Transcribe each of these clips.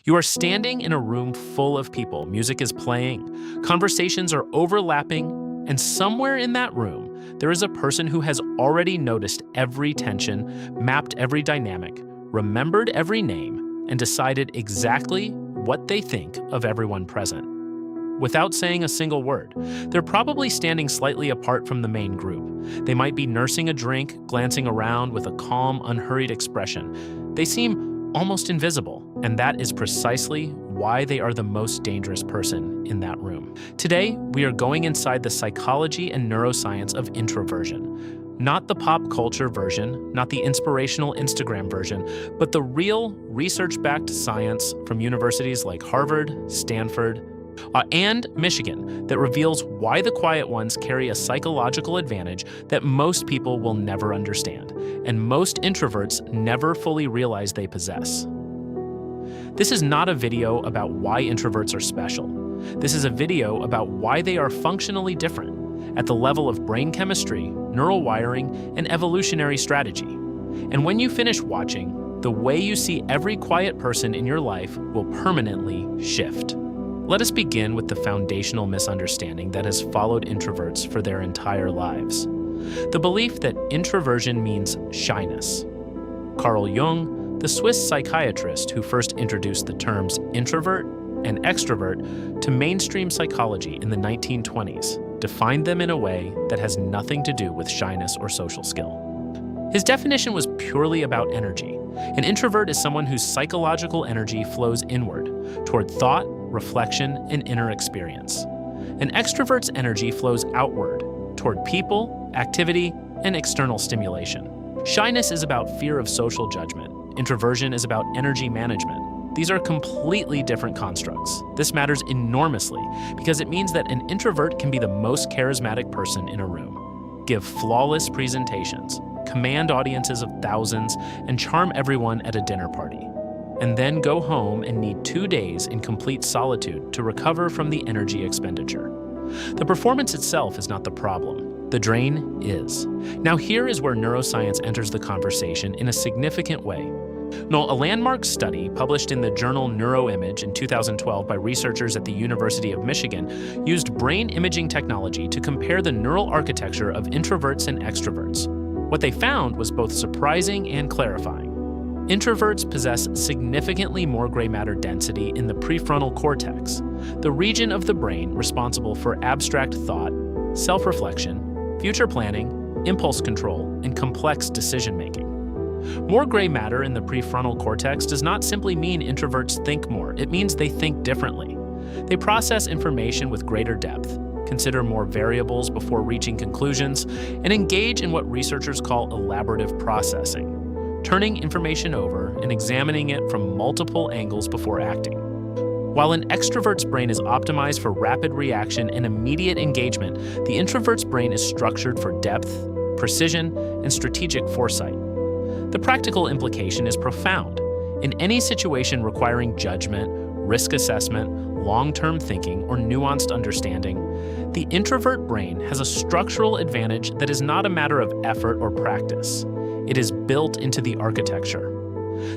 You are standing in a room full of people. Music is playing, conversations are overlapping, and somewhere in that room, there is a person who has already noticed every tension, mapped every dynamic, remembered every name, and decided exactly what they think of everyone present. Without saying a single word, they're probably standing slightly apart from the main group. They might be nursing a drink, glancing around with a calm, unhurried expression. They seem almost invisible, and that is precisely why they are the most dangerous person in that room. Today, we are going inside the psychology and neuroscience of introversion. Not the pop culture version, not the inspirational Instagram version, but the real research-backed science from universities like Harvard, Stanford, and Michigan that reveals why the quiet ones carry a psychological advantage that most people will never understand, and most introverts never fully realize they possess. This is not a video about why introverts are special. This is a video about why they are functionally different at the level of brain chemistry, neural wiring, and evolutionary strategy. And when you finish watching, the way you see every quiet person in your life will permanently shift. Let us begin with the foundational misunderstanding that has followed introverts for their entire lives. The belief that introversion means shyness. Carl Jung, the Swiss psychiatrist who first introduced the terms introvert and extrovert to mainstream psychology in the 1920s, defined them in a way that has nothing to do with shyness or social skill. His definition was purely about energy. An introvert is someone whose psychological energy flows inward, toward thought, reflection, and inner experience. An extrovert's energy flows outward, toward people, activity, and external stimulation. Shyness is about fear of social judgment. Introversion is about energy management. These are completely different constructs. This matters enormously because it means that an introvert can be the most charismatic person in a room, give flawless presentations, command audiences of thousands, and charm everyone at a dinner party, and then go home and need 2 days in complete solitude to recover from the energy expenditure. The performance itself is not the problem. The drain is. Now here is where neuroscience enters the conversation in a significant way. A landmark study published in the journal Neuroimage in 2012 by researchers at the University of Michigan used brain imaging technology to compare the neural architecture of introverts and extroverts. What they found was both surprising and clarifying. Introverts possess significantly more gray matter density in the prefrontal cortex, the region of the brain responsible for abstract thought, self-reflection, future planning, impulse control, and complex decision-making. More gray matter in the prefrontal cortex does not simply mean introverts think more, it means they think differently. They process information with greater depth, consider more variables before reaching conclusions, and engage in what researchers call elaborative processing, turning information over and examining it from multiple angles before acting. While an extrovert's brain is optimized for rapid reaction and immediate engagement, the introvert's brain is structured for depth, precision, and strategic foresight. The practical implication is profound. In any situation requiring judgment, risk assessment, long-term thinking, or nuanced understanding, the introvert brain has a structural advantage that is not a matter of effort or practice. It is built into the architecture.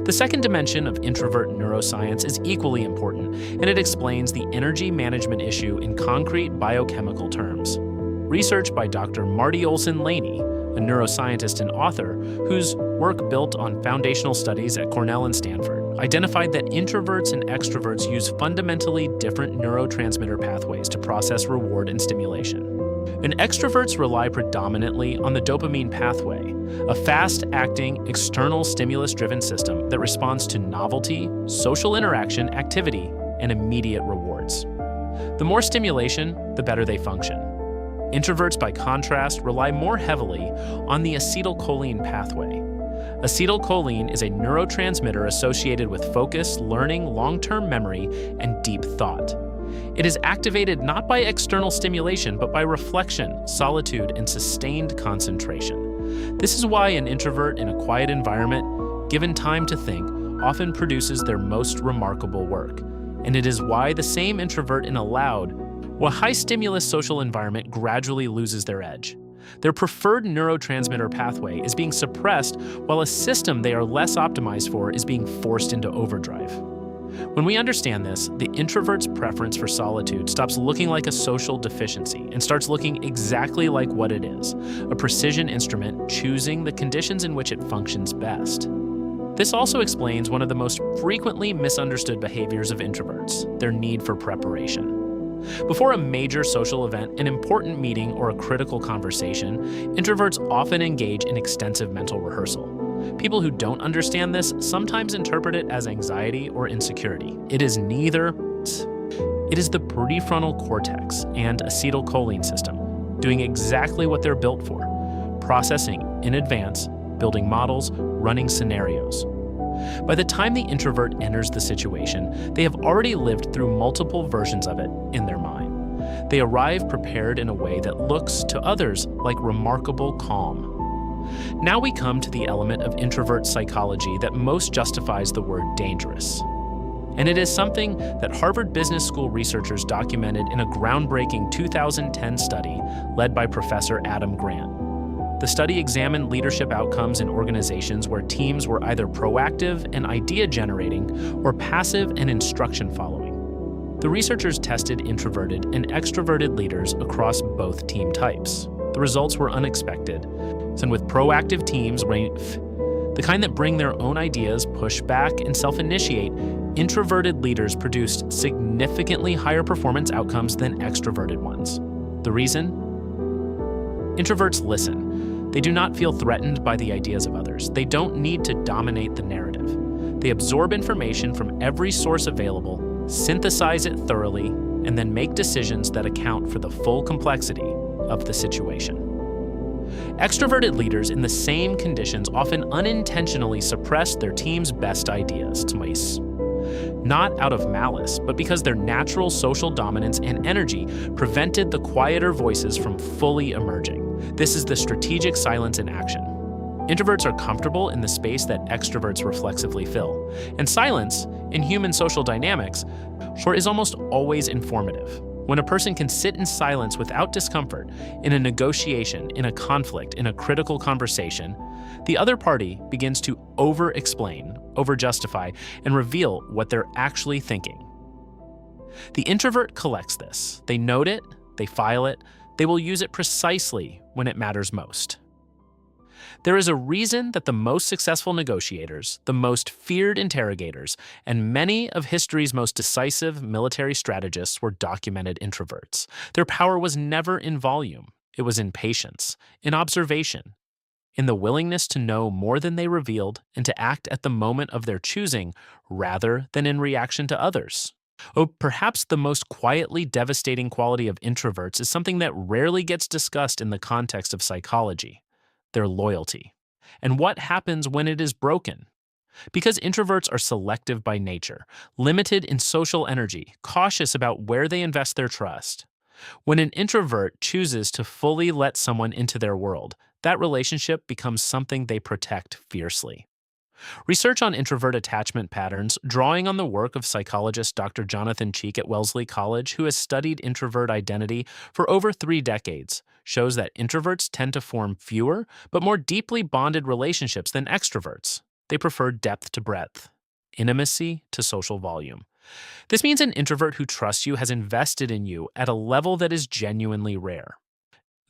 The second dimension of introvert neuroscience is equally important, and it explains the energy management issue in concrete biochemical terms. Research by Dr. Marty Olson-Laney, a neuroscientist and author whose work built on foundational studies at Cornell and Stanford, identified that introverts and extroverts use fundamentally different neurotransmitter pathways to process reward and stimulation. And extroverts rely predominantly on the dopamine pathway, a fast-acting, external stimulus-driven system that responds to novelty, social interaction, activity, and immediate rewards. The more stimulation, the better they function. Introverts, by contrast, rely more heavily on the acetylcholine pathway. Acetylcholine is a neurotransmitter associated with focus, learning, long-term memory, and deep thought. It is activated not by external stimulation, but by reflection, solitude, and sustained concentration. This is why an introvert in a quiet environment, given time to think, often produces their most remarkable work. And it is why the same introvert in a loud, high-stimulus social environment gradually loses their edge. Their preferred neurotransmitter pathway is being suppressed while a system they are less optimized for is being forced into overdrive. When we understand this, the introvert's preference for solitude stops looking like a social deficiency and starts looking exactly like what it is, a precision instrument choosing the conditions in which it functions best. This also explains one of the most frequently misunderstood behaviors of introverts, their need for preparation. Before a major social event, an important meeting, or a critical conversation, introverts often engage in extensive mental rehearsal. People who don't understand this sometimes interpret it as anxiety or insecurity. It is neither. It is the prefrontal cortex and acetylcholine system doing exactly what they're built for, processing in advance, building models, running scenarios. By the time the introvert enters the situation, they have already lived through multiple versions of it in their mind. They arrive prepared in a way that looks to others like remarkable calm. Now we come to the element of introvert psychology that most justifies the word dangerous. And it is something that Harvard Business School researchers documented in a groundbreaking 2010 study led by Professor Adam Grant. The study examined leadership outcomes in organizations where teams were either proactive and idea generating or passive and instruction following. The researchers tested introverted and extroverted leaders across both team types. The results were unexpected, and with proactive teams, the kind that bring their own ideas, push back, and self-initiate, introverted leaders produced significantly higher performance outcomes than extroverted ones. The reason? Introverts listen. They do not feel threatened by the ideas of others. They don't need to dominate the narrative. They absorb information from every source available, synthesize it thoroughly, and then make decisions that account for the full complexity of the situation. Extroverted leaders in the same conditions often unintentionally suppress their team's best ideas, not out of malice, but because their natural social dominance and energy prevented the quieter voices from fully emerging. This is the strategic silence in action. Introverts are comfortable in the space that extroverts reflexively fill, and silence, in human social dynamics, is almost always informative. When a person can sit in silence without discomfort, in a negotiation, in a conflict, in a critical conversation, the other party begins to over-explain, over-justify, and reveal what they're actually thinking. The introvert collects this. They note it, they file it, they will use it precisely when it matters most. There is a reason that the most successful negotiators, the most feared interrogators, and many of history's most decisive military strategists were documented introverts. Their power was never in volume. It was in patience, in observation, in the willingness to know more than they revealed and to act at the moment of their choosing rather than in reaction to others. Oh, perhaps the most quietly devastating quality of introverts is something that rarely gets discussed in the context of psychology: their loyalty. And what happens when it is broken? Because introverts are selective by nature, limited in social energy, cautious about where they invest their trust. When an introvert chooses to fully let someone into their world, that relationship becomes something they protect fiercely. Research on introvert attachment patterns, drawing on the work of psychologist Dr. Jonathan Cheek at Wellesley College, who has studied introvert identity for over 3 decades, shows that introverts tend to form fewer but more deeply bonded relationships than extroverts. They prefer depth to breadth, intimacy to social volume. This means an introvert who trusts you has invested in you at a level that is genuinely rare.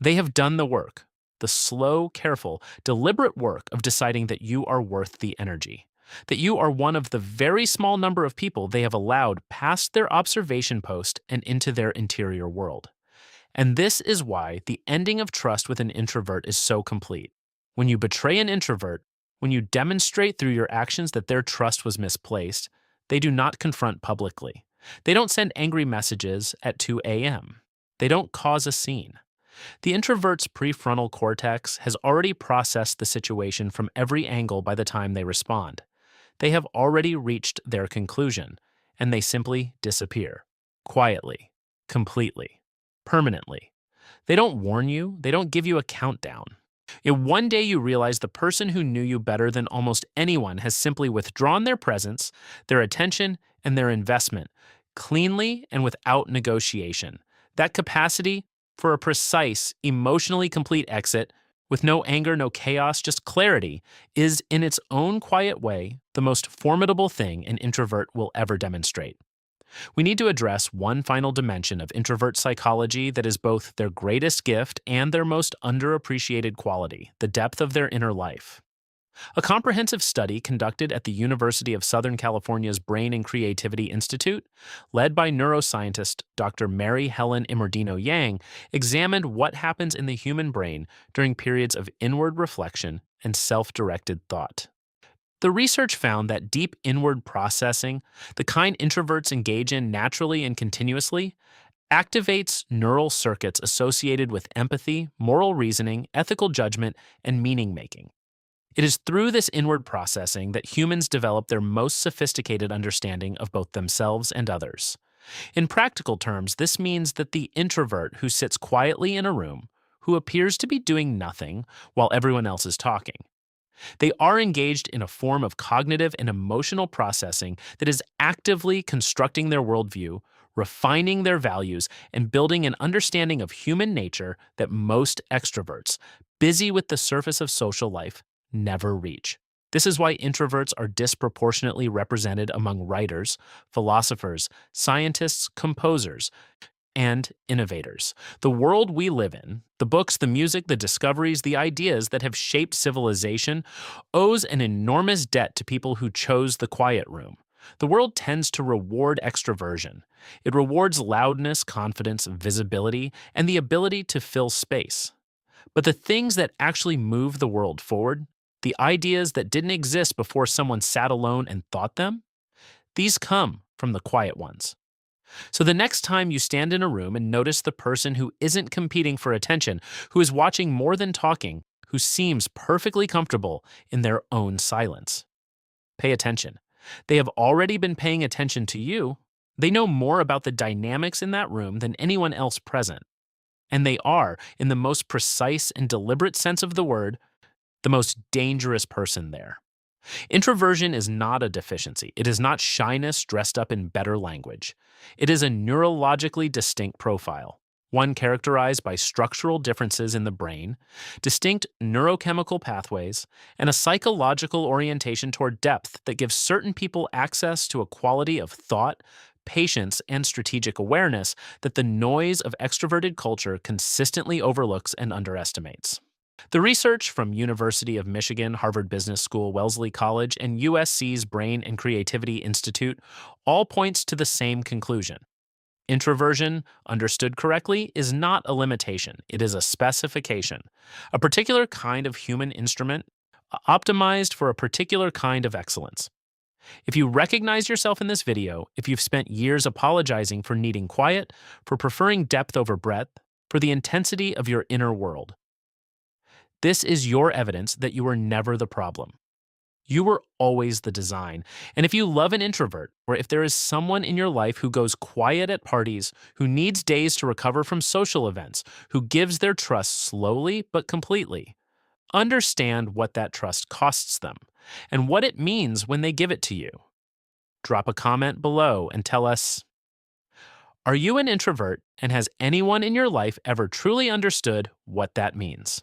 They have done the work, the slow, careful, deliberate work of deciding that you are worth the energy, that you are one of the very small number of people they have allowed past their observation post and into their interior world. And this is why the ending of trust with an introvert is so complete. When you betray an introvert, when you demonstrate through your actions that their trust was misplaced, they do not confront publicly. They don't send angry messages at 2 a.m. They don't cause a scene. The introvert's prefrontal cortex has already processed the situation from every angle by the time they respond. They have already reached their conclusion, and they simply disappear. Quietly, completely, permanently. They don't warn you, they don't give you a countdown. In one day you realize the person who knew you better than almost anyone has simply withdrawn their presence, their attention, and their investment, cleanly and without negotiation. That capacity for a precise, emotionally complete exit with no anger, no chaos, just clarity, is in its own quiet way the most formidable thing an introvert will ever demonstrate. We need to address one final dimension of introvert psychology that is both their greatest gift and their most underappreciated quality: the depth of their inner life. A comprehensive study conducted at the University of Southern California's Brain and Creativity Institute, led by neuroscientist Dr. Mary Helen Immordino Yang, examined what happens in the human brain during periods of inward reflection and self directed thought. The research found that deep inward processing, the kind introverts engage in naturally and continuously, activates neural circuits associated with empathy, moral reasoning, ethical judgment, and meaning making. It is through this inward processing that humans develop their most sophisticated understanding of both themselves and others. In practical terms, this means that the introvert who sits quietly in a room, who appears to be doing nothing while everyone else is talking, they are engaged in a form of cognitive and emotional processing that is actively constructing their worldview, refining their values, and building an understanding of human nature that most extroverts, busy with the surface of social life, never reach. This is why introverts are disproportionately represented among writers, philosophers, scientists, composers, and innovators. The world we live in, the books, the music, the discoveries, the ideas that have shaped civilization, owes an enormous debt to people who chose the quiet room. The world tends to reward extroversion. It rewards loudness, confidence, visibility, and the ability to fill space. But the things that actually move the world forward, the ideas that didn't exist before someone sat alone and thought them, these come from the quiet ones. So the next time you stand in a room and notice the person who isn't competing for attention, who is watching more than talking, who seems perfectly comfortable in their own silence, pay attention. They have already been paying attention to you. They know more about the dynamics in that room than anyone else present. And they are, in the most precise and deliberate sense of the word, the most dangerous person there. Introversion is not a deficiency. It is not shyness dressed up in better language. It is a neurologically distinct profile, one characterized by structural differences in the brain, distinct neurochemical pathways, and a psychological orientation toward depth that gives certain people access to a quality of thought, patience, and strategic awareness that the noise of extroverted culture consistently overlooks and underestimates. The research from University of Michigan, Harvard Business School, Wellesley College, and USC's Brain and Creativity Institute all points to the same conclusion. Introversion, understood correctly, is not a limitation. It is a specification, a particular kind of human instrument optimized for a particular kind of excellence. If you recognize yourself in this video, if you've spent years apologizing for needing quiet, for preferring depth over breadth, for the intensity of your inner world, this is your evidence that you were never the problem. You were always the design. And if you love an introvert, or if there is someone in your life who goes quiet at parties, who needs days to recover from social events, who gives their trust slowly but completely, understand what that trust costs them and what it means when they give it to you. Drop a comment below and tell us, are you an introvert, and has anyone in your life ever truly understood what that means?